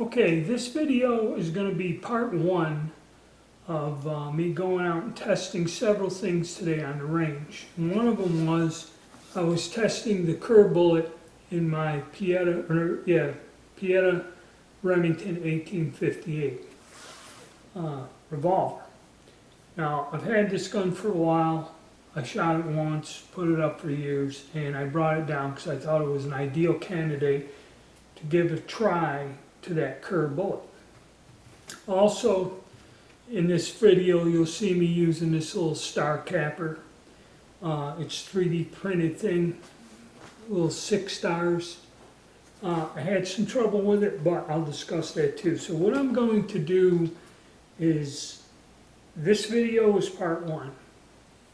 Okay, this video is going to be part one of me going out and testing several things today on the range. And one of them was I was testing the Kerr bullet in my Pietta Remington 1858 revolver. Now, I've had this gun for a while. I shot it once, put it up for years, and I brought it down because I thought it was an ideal candidate to give a try to that Kerr bullet. Also, in this video, you'll see me using this little star capper. It's 3D printed thing, little 6 stars. I had some trouble with it, but I'll discuss that too. So what I'm going to do is, this video is part one.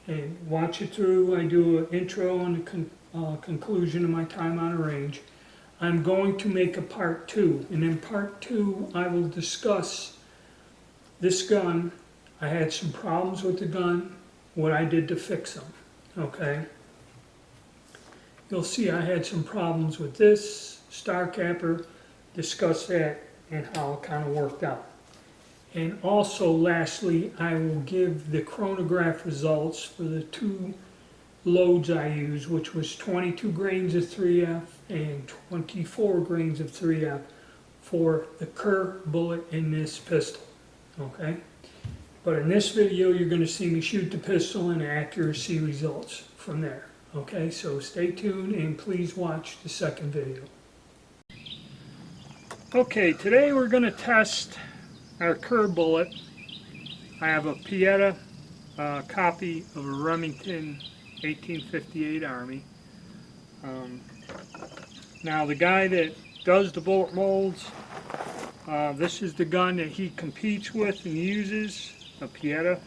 And watch it through. I do an intro and a conclusion of my time on the range. I'm going to make a part two, and in part two I will discuss this gun. I had some problems with the gun, what I did to fix them, okay? You'll see I had some problems with this star capper, discuss that and how it kind of worked out. And also, lastly, I will give the chronograph results for the 2 loads I used, which was 22 grains of 3F and 24 grains of 3F for the Kerr bullet in this pistol, okay? But in this video, you're going to see me shoot the pistol and accuracy results from there, okay? So stay tuned and please watch the second video. Okay, today we're going to test our Kerr bullet. I have a Pietta copy of a Remington 1858 Army. Now the guy that does the bullet molds, this is the gun that he competes with and uses, a Pietta.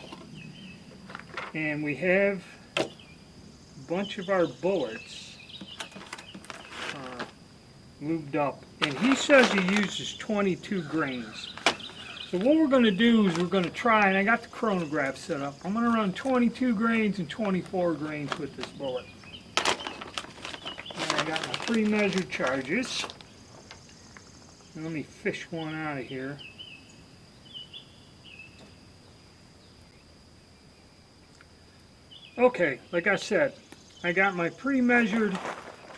And we have a bunch of our bullets lubed up. And he says he uses 22 grains. So what we're going to do is we're going to try, and I got the chronograph set up, I'm going to run 22 grains and 24 grains with this bullet. And I got my pre-measured charges. And let me fish one out of here. Okay, like I said, I got my pre-measured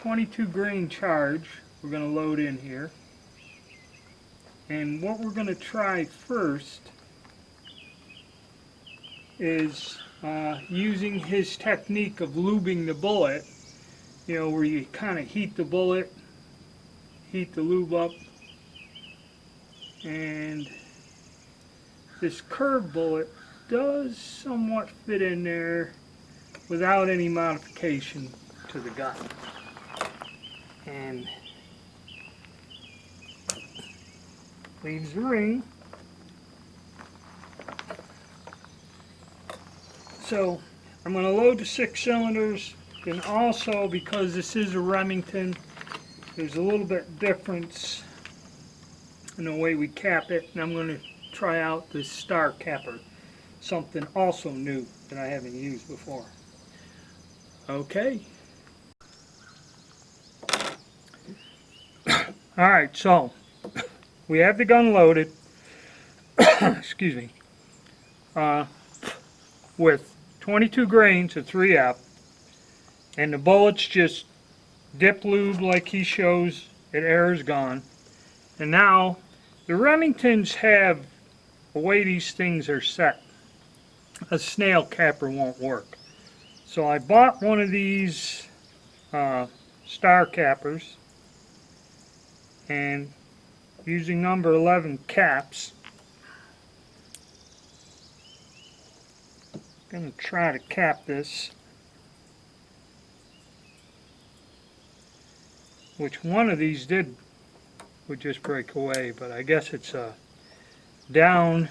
22 grain charge we're going to load in here. And what we're going to try first is using his technique of lubing the bullet, you know, where you kind of heat the bullet, heat the lube up, and this Kerr bullet does somewhat fit in there without any modification to the gun. And leaves the ring. So I'm going to load the 6 cylinders, and also because this is a Remington, there's a little bit difference in the way we cap it, and I'm going to try out this star capper, something also new that I haven't used before. Okay. Alright, so we have the gun loaded, excuse me, with 22 grains of 3F, and the bullets just dip lube like he shows at Eras Gone. And now, the Remingtons have the way these things are set. A snail capper won't work. So I bought one of these star cappers, and using number 11 caps, I'm going to try to cap this, which one of these would just break away, but I guess it's a down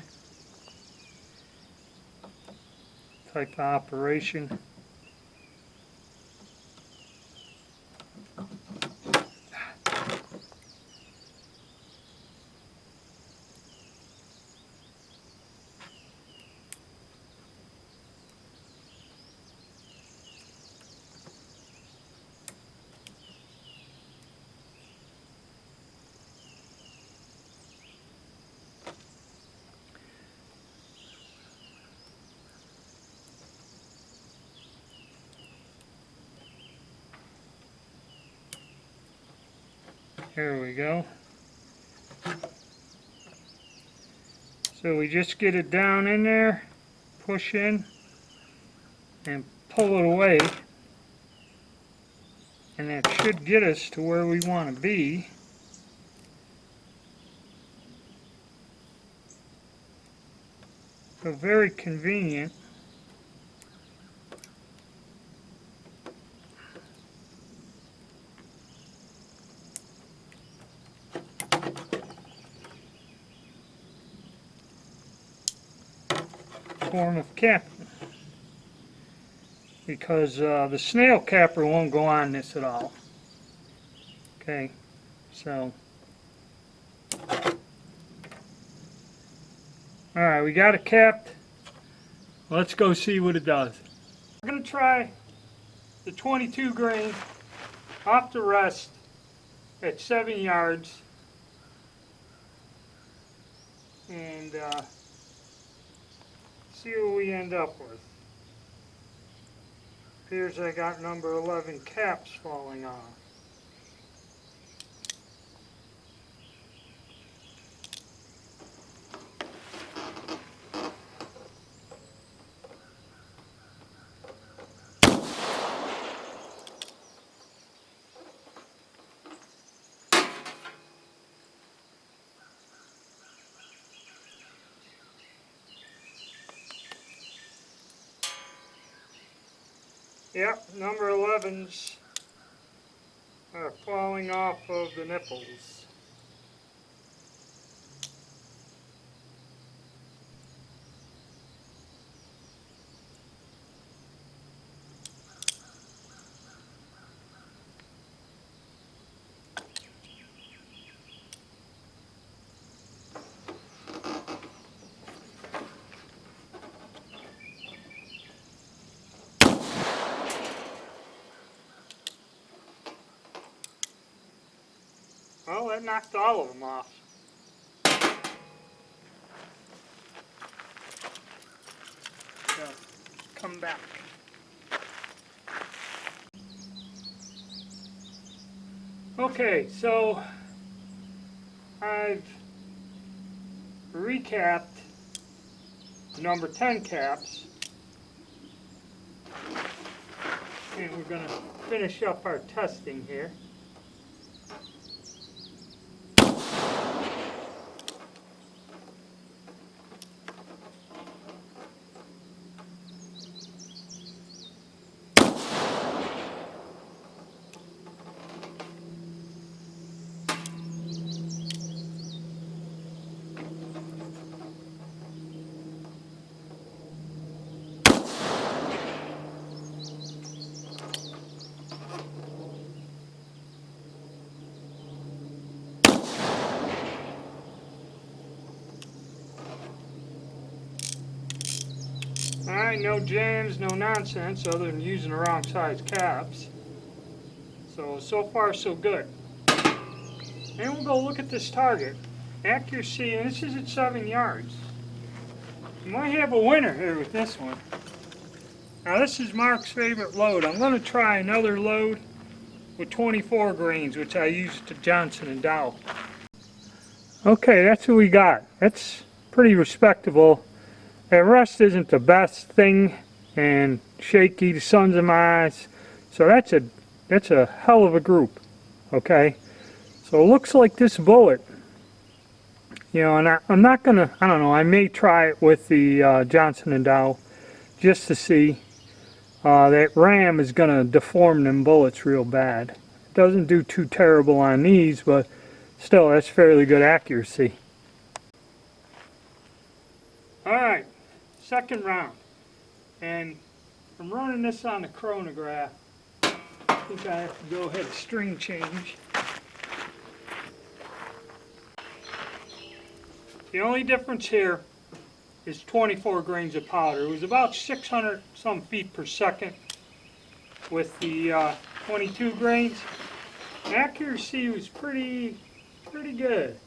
type of operation. There we go. So we just get it down in there, push in, and pull it away. And that should get us to where we want to be. So very convenient. Form of cap, because the snail capper won't go on this at all. Okay, so alright, we got it capped. Let's go see what it does. We're going to try the 22 grain off the rest at 7 yards and see what we end up with. Appears I got number 11 caps falling off. Yep, number 11s are falling off of the nipples. Well, that knocked all of them off. So, come back. Okay, so I've recapped number 10 caps, and we're going to finish up our testing here. Alright, no jams, no nonsense other than using the wrong size caps. So far so good. And we'll go look at this target. Accuracy, and this is at 7 yards. You might have a winner here with this one. Now this is Mark's favorite load. I'm going to try another load with 24 grains, which I used to Johnson & Dow. Okay, that's what we got. That's pretty respectable. That rust isn't the best thing, and shaky, the sun's in my eyes. So that's a hell of a group, okay? So it looks like this bullet, you know, and I'm not gonna, I don't know, I may try it with the Johnson & Dow just to see. That ram is gonna deform them bullets real bad. It doesn't do too terrible on these, but still, that's fairly good accuracy. Alright, second round. And I'm running this on the chronograph. I think I have to go ahead and string change. The only difference here is 24 grains of powder. It was about 600 some feet per second with the 22 grains. Accuracy was pretty good.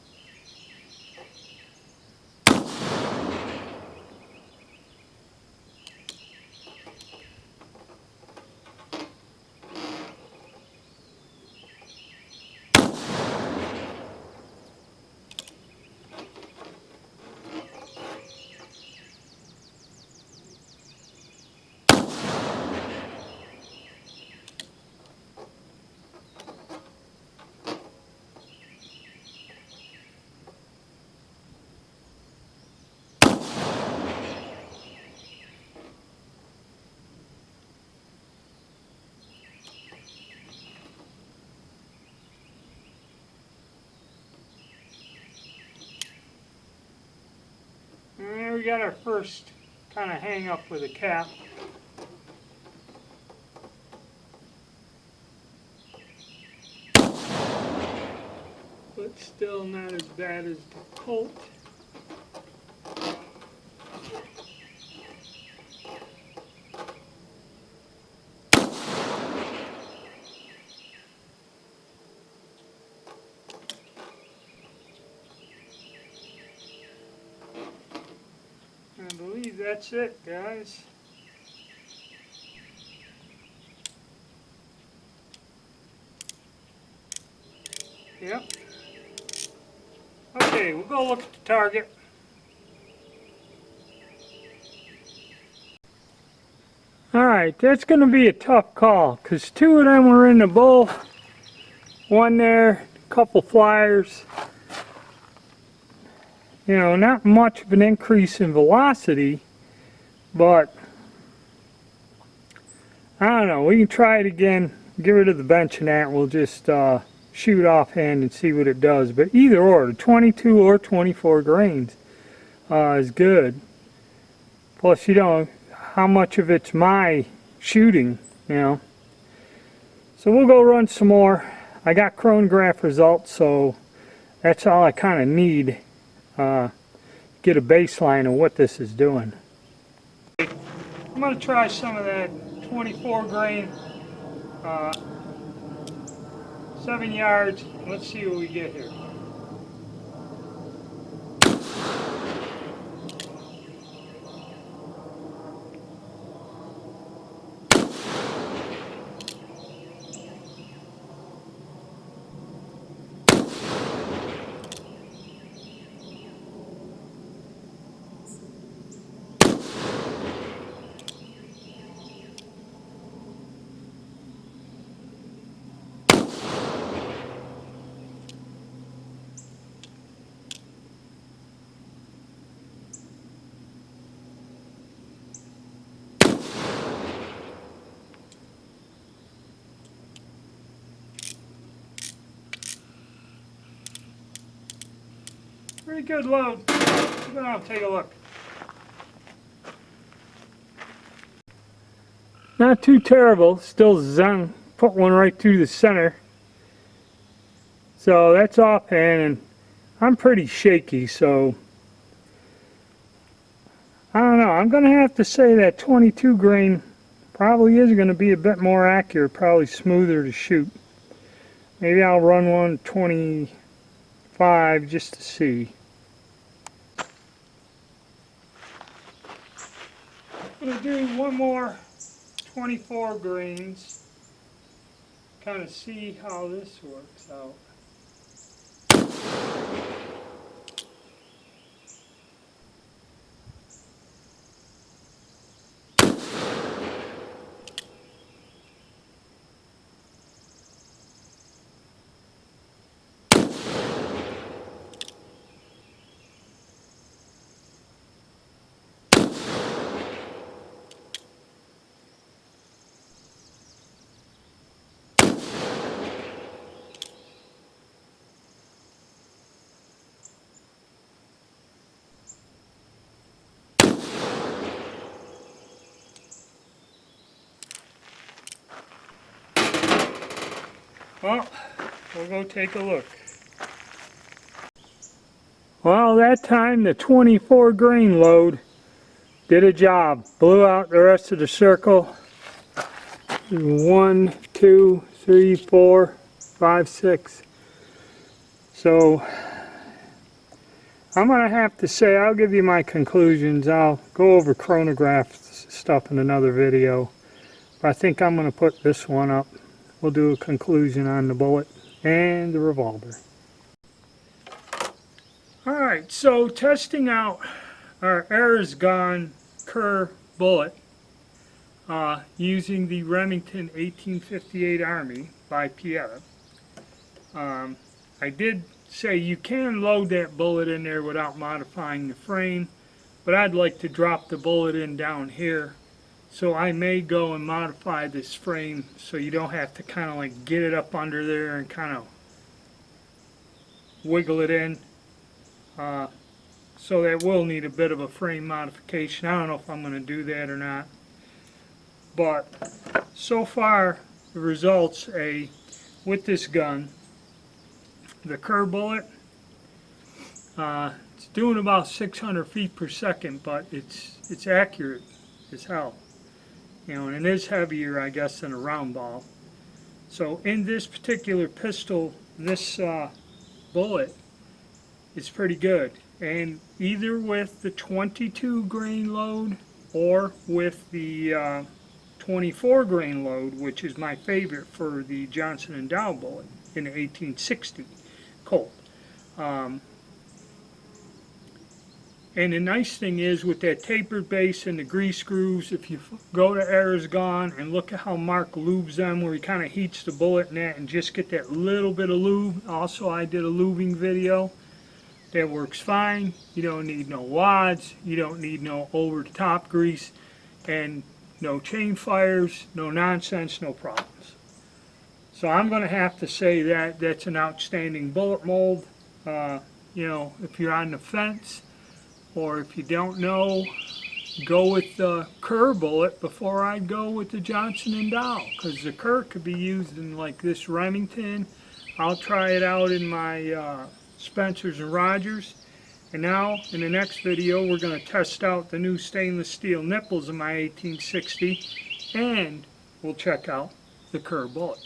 we got our first kind of hang up with a cap. But still not as bad as the Colt. I believe that's it, guys. Yep. Okay, we'll go look at the target. Alright, that's going to be a tough call because two of them were in the bull. One there, a couple flyers. You know, not much of an increase in velocity, but I don't know. We can try it again, get rid of the bench and that. We'll just shoot offhand and see what it does. But either or, the 22 or 24 grains is good. Plus, you know, how much of it's my shooting, you know. So we'll go run some more. I got chronograph results, so that's all I kind of need. Get a baseline of what this is doing. I'm going to try some of that 24 grain, 7 yards. Let's see what we get here. Pretty good load. Go down and take a look. Not too terrible. Still zung. Put one right through the center. So that's offhand, and I'm pretty shaky, so I don't know. I'm going to have to say that 22 grain probably is going to be a bit more accurate, probably smoother to shoot. Maybe I'll run one 25 just to see. I'm going to do one more 24 grains, kind of see how this works out. Well, we'll go take a look. Well, that time the 24 grain load did a job. Blew out the rest of the circle. 1, 2, 3, 4, 5, 6. So I'm going to have to say, I'll give you my conclusions. I'll go over chronograph stuff in another video. But I think I'm going to put this one up. We'll do a conclusion on the bullet and the revolver. Alright, so testing out our Eras Gone Kerr bullet using the Remington 1858 Army by Pietta. I did say you can load that bullet in there without modifying the frame, but I'd like to drop the bullet in down here. So I may go and modify this frame so you don't have to kind of like get it up under there and kind of wiggle it in. So that will need a bit of a frame modification. I don't know if I'm going to do that or not. But so far, the results with this gun, the Kerr bullet, it's doing about 600 feet per second, but it's accurate as hell. You know, and it is heavier, I guess, than a round ball. So in this particular pistol, this bullet, it's pretty good. And either with the 22 grain load or with the 24 grain load, which is my favorite for the Johnson & Dow bullet in the 1860 Colt. And the nice thing is with that tapered base and the grease grooves, if you go to Eras Gone and look at how Mark lubes them, where he kind of heats the bullet in that and just get that little bit of lube. Also, I did a lubing video. That works fine. You don't need no wads. You don't need no over-the-top grease. And no chain fires, no nonsense, no problems. So I'm going to have to say that that's an outstanding bullet mold. You know, if you're on the fence, or if you don't know, go with the Kerr bullet before I'd go with the Johnson & Dow, because the Kerr could be used in like this Remington. I'll try it out in my Spencers and Rogers. And now in the next video we're going to test out the new stainless steel nipples in my 1860, and we'll check out the Kerr bullet.